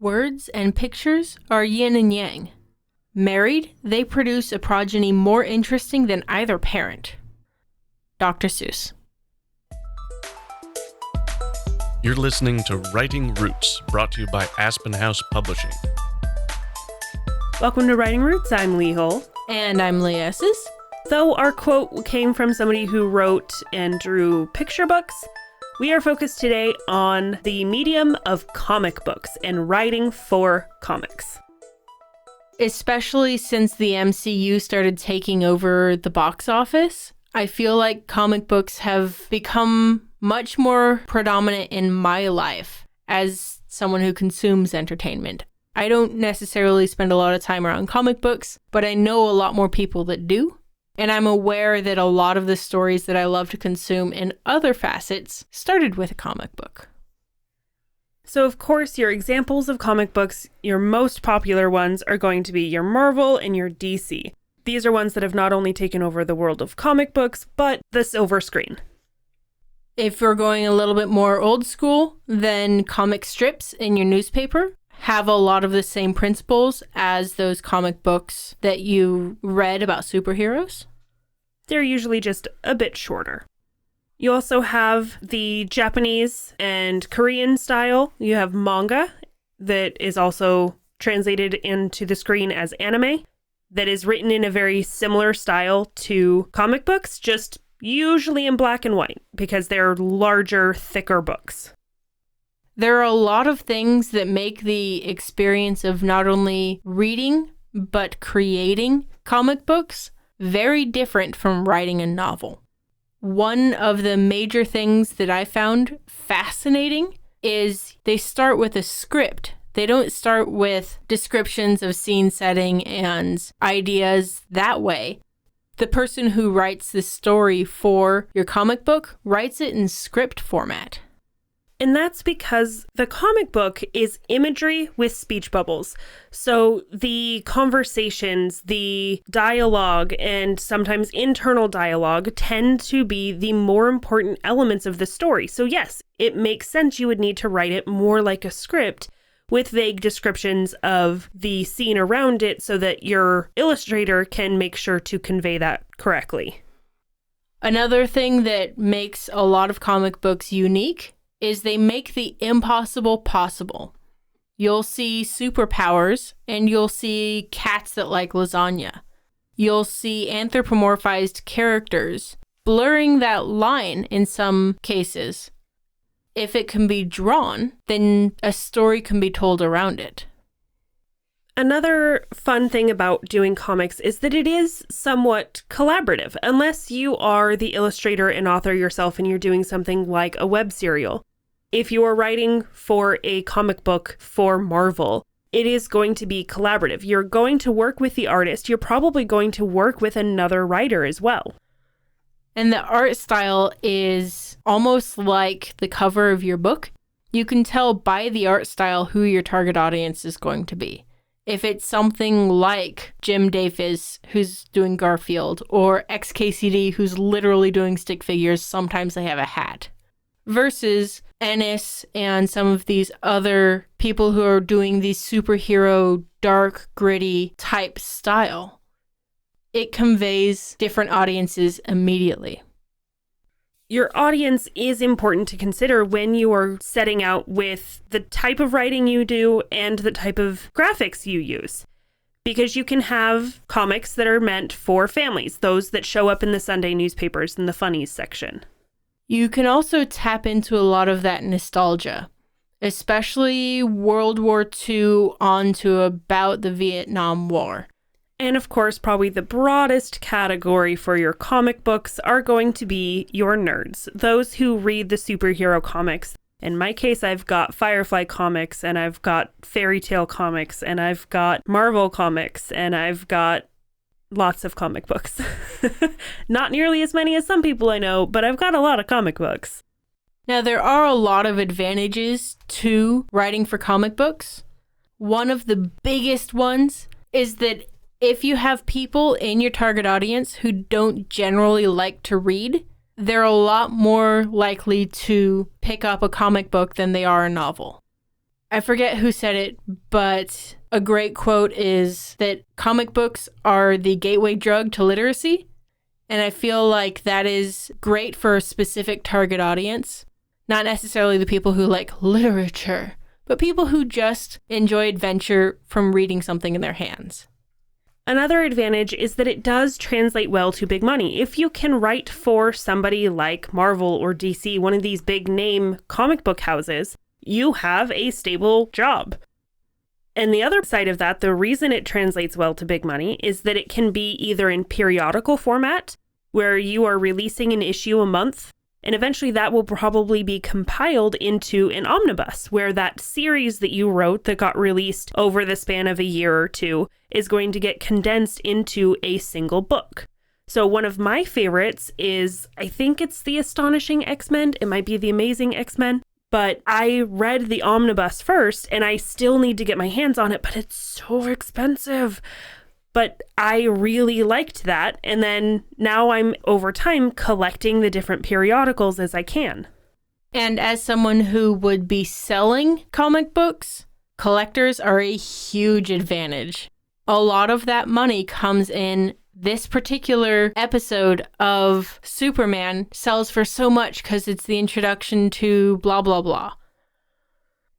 Words and pictures are yin and yang. Married, they produce a progeny more interesting than either parent. Dr. Seuss. You're listening to Writing Roots, brought to you by Aspen House Publishing. Welcome to Writing Roots. I'm Lee Hull. And I'm Lee Esses. Though our quote came from somebody who wrote and drew picture books, we are focused today on the medium of comic books and writing for comics. Especially since the MCU started taking over the box office, I feel like comic books have become much more predominant in my life as someone who consumes entertainment. I don't necessarily spend a lot of time around comic books, but I know a lot more people that do. And I'm aware that a lot of the stories that I love to consume in other facets started with a comic book. So, of course, your examples of comic books, your most popular ones are going to be your Marvel and your DC. These are ones that have not only taken over the world of comic books, but the silver screen. If we're going a little bit more old school, then comic strips in your newspaper have a lot of the same principles as those comic books that you read about superheroes. They're usually just a bit shorter. You also have the Japanese and Korean style. You have manga that is also translated into the screen as anime that is written in a very similar style to comic books, just usually in black and white because they're larger, thicker books. There are a lot of things that make the experience of not only reading, but creating comic books very different from writing a novel. One of the major things that I found fascinating is they start with a script. They don't start with descriptions of scene setting and ideas that way. The person who writes the story for your comic book writes it in script format. And that's because the comic book is imagery with speech bubbles. So the conversations, the dialogue, and sometimes internal dialogue tend to be the more important elements of the story. So yes, it makes sense you would need to write it more like a script with vague descriptions of the scene around it so that your illustrator can make sure to convey that correctly. Another thing that makes a lot of comic books unique is they make the impossible possible. You'll see superpowers, and you'll see cats that like lasagna. You'll see anthropomorphized characters, blurring that line in some cases. If it can be drawn, then a story can be told around it. Another fun thing about doing comics is that it is somewhat collaborative, unless you are the illustrator and author yourself and you're doing something like a web serial. If you are writing for a comic book for Marvel, it is going to be collaborative. You're going to work with the artist. You're probably going to work with another writer as well. And the art style is almost like the cover of your book. You can tell by the art style who your target audience is going to be. If it's something like Jim Davis, who's doing Garfield, or XKCD, who's literally doing stick figures, sometimes they have a hat, versus Ennis and some of these other people who are doing the superhero, dark, gritty type style. It conveys different audiences immediately. Your audience is important to consider when you are setting out with the type of writing you do and the type of graphics you use. Because you can have comics that are meant for families, those that show up in the Sunday newspapers in the funnies section. You can also tap into a lot of that nostalgia, especially World War II on to about the Vietnam War. And of course, probably the broadest category for your comic books are going to be your nerds, those who read the superhero comics. In my case, I've got Firefly comics, and I've got Fairy Tale comics, and I've got Marvel comics, and I've got lots of comic books. Not nearly as many as some people I know, but I've got a lot of comic books. Now, there are a lot of advantages to writing for comic books. One of the biggest ones is that if you have people in your target audience who don't generally like to read, they're a lot more likely to pick up a comic book than they are a novel. I forget who said it, but a great quote is that comic books are the gateway drug to literacy. And I feel like that is great for a specific target audience. Not necessarily the people who like literature, but people who just enjoy adventure from reading something in their hands. Another advantage is that it does translate well to big money. If you can write for somebody like Marvel or DC, one of these big name comic book houses, you have a stable job. And the other side of that, the reason it translates well to big money is that it can be either in periodical format, where you are releasing an issue a month, and eventually that will probably be compiled into an omnibus, where that series that you wrote that got released over the span of a year or two is going to get condensed into a single book. So one of my favorites is, I think it's The Astonishing X-Men. It might be The Amazing X-Men. But I read the omnibus first, and I still need to get my hands on it, but it's so expensive. But I really liked that, and then now I'm, over time, collecting the different periodicals as I can. And as someone who would be selling comic books, collectors are a huge advantage. A lot of that money comes in. This particular episode of Superman sells for so much because it's the introduction to blah, blah, blah.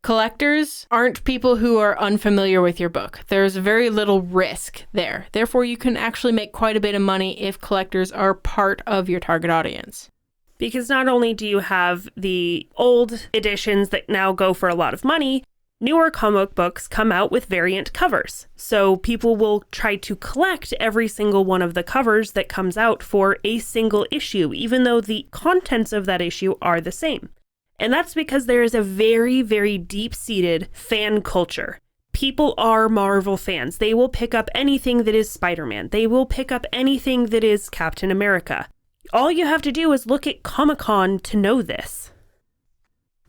Collectors aren't people who are unfamiliar with your book. There's very little risk there. Therefore, you can actually make quite a bit of money if collectors are part of your target audience. Because not only do you have the old editions that now go for a lot of money, newer comic books come out with variant covers. So people will try to collect every single one of the covers that comes out for a single issue, even though the contents of that issue are the same. And that's because there is a very, very deep-seated fan culture. People are Marvel fans. They will pick up anything that is Spider-Man. They will pick up anything that is Captain America. All you have to do is look at Comic-Con to know this.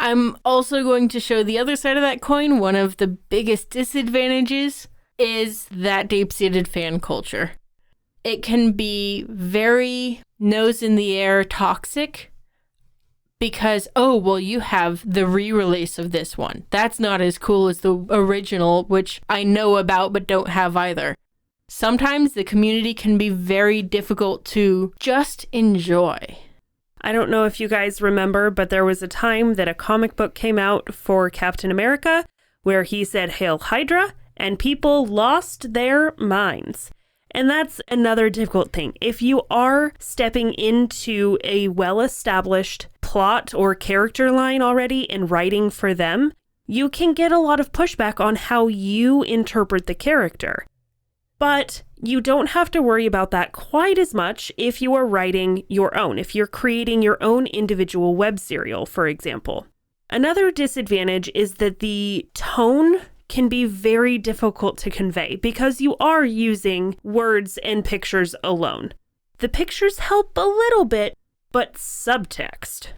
I'm also going to show the other side of that coin. One of the biggest disadvantages is that deep-seated fan culture. It can be very nose-in-the-air toxic because, oh, well, you have the re-release of this one. That's not as cool as the original, which I know about but don't have either. Sometimes the community can be very difficult to just enjoy. I don't know if you guys remember, but there was a time that a comic book came out for Captain America where he said, "Hail Hydra," and people lost their minds. And that's another difficult thing. If you are stepping into a well-established plot or character line already and writing for them, you can get a lot of pushback on how you interpret the character. But you don't have to worry about that quite as much if you are writing your own, if you're creating your own individual web serial, for example. Another disadvantage is that the tone can be very difficult to convey because you are using words and pictures alone. The pictures help a little bit, but subtext.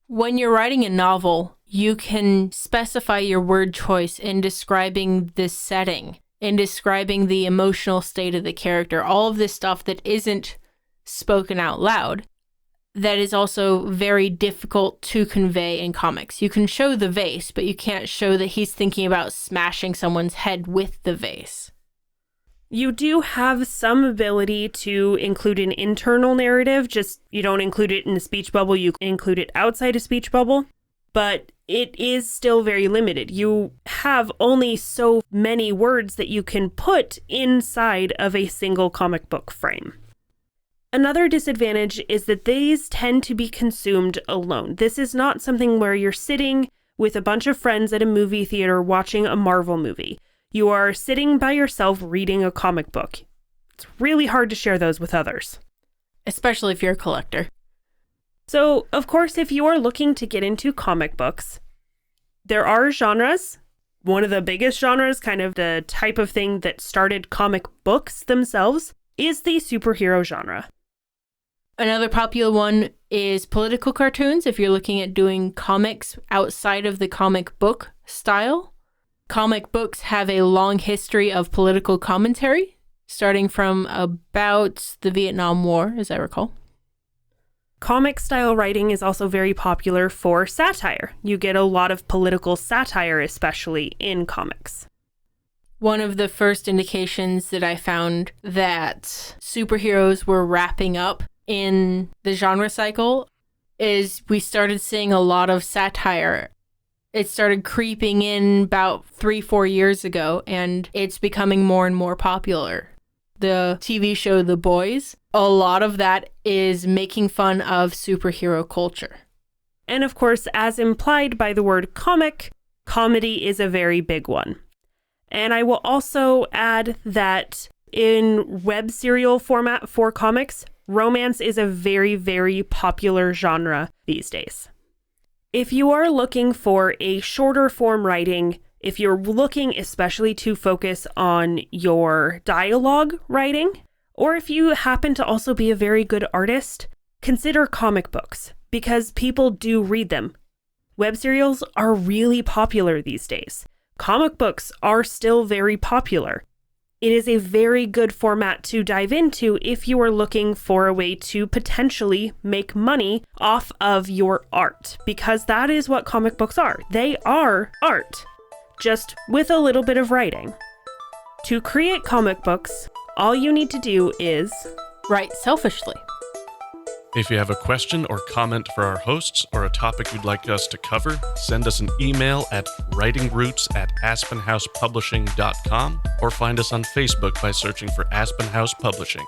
When you're writing a novel, you can specify your word choice in describing the setting, in describing the emotional state of the character, all of this stuff that isn't spoken out loud, that is also very difficult to convey in comics. You can show the vase, but you can't show that he's thinking about smashing someone's head with the vase. You do have some ability to include an internal narrative, just you don't include it in the speech bubble, you include it outside a speech bubble, but it is still very limited. You have only so many words that you can put inside of a single comic book frame. Another disadvantage is that these tend to be consumed alone. This is not something where you're sitting with a bunch of friends at a movie theater watching a Marvel movie. You are sitting by yourself reading a comic book. It's really hard to share those with others. Especially if you're a collector. So, of course, if you are looking to get into comic books, there are genres. One of the biggest genres, kind of the type of thing that started comic books themselves, is the superhero genre. Another popular one is political cartoons, if you're looking at doing comics outside of the comic book style. Comic books have a long history of political commentary, starting from about the Vietnam War, as I recall. Comic style writing is also very popular for satire. You get a lot of political satire, especially in comics. One of the first indications that I found that superheroes were wrapping up in the genre cycle is we started seeing a lot of satire. It started creeping in about 3-4 years ago, and it's becoming more and more popular. The TV show The Boys, a lot of that is making fun of superhero culture. And of course, as implied by the word comic, comedy is a very big one. And I will also add that in web serial format for comics, romance is a very, very popular genre these days. If you are looking for a shorter form writing, if you're looking especially to focus on your dialogue writing, or if you happen to also be a very good artist, consider comic books because people do read them. Web serials are really popular these days. Comic books are still very popular. It is a very good format to dive into if you are looking for a way to potentially make money off of your art, because that is what comic books are. They are art, just with a little bit of writing. To create comic books, all you need to do is Write selfishly. If you have a question or comment for our hosts or a topic you'd like us to cover, send us an email at writingroots@aspenhousepublishing.com or find us on Facebook by searching for Aspen House Publishing.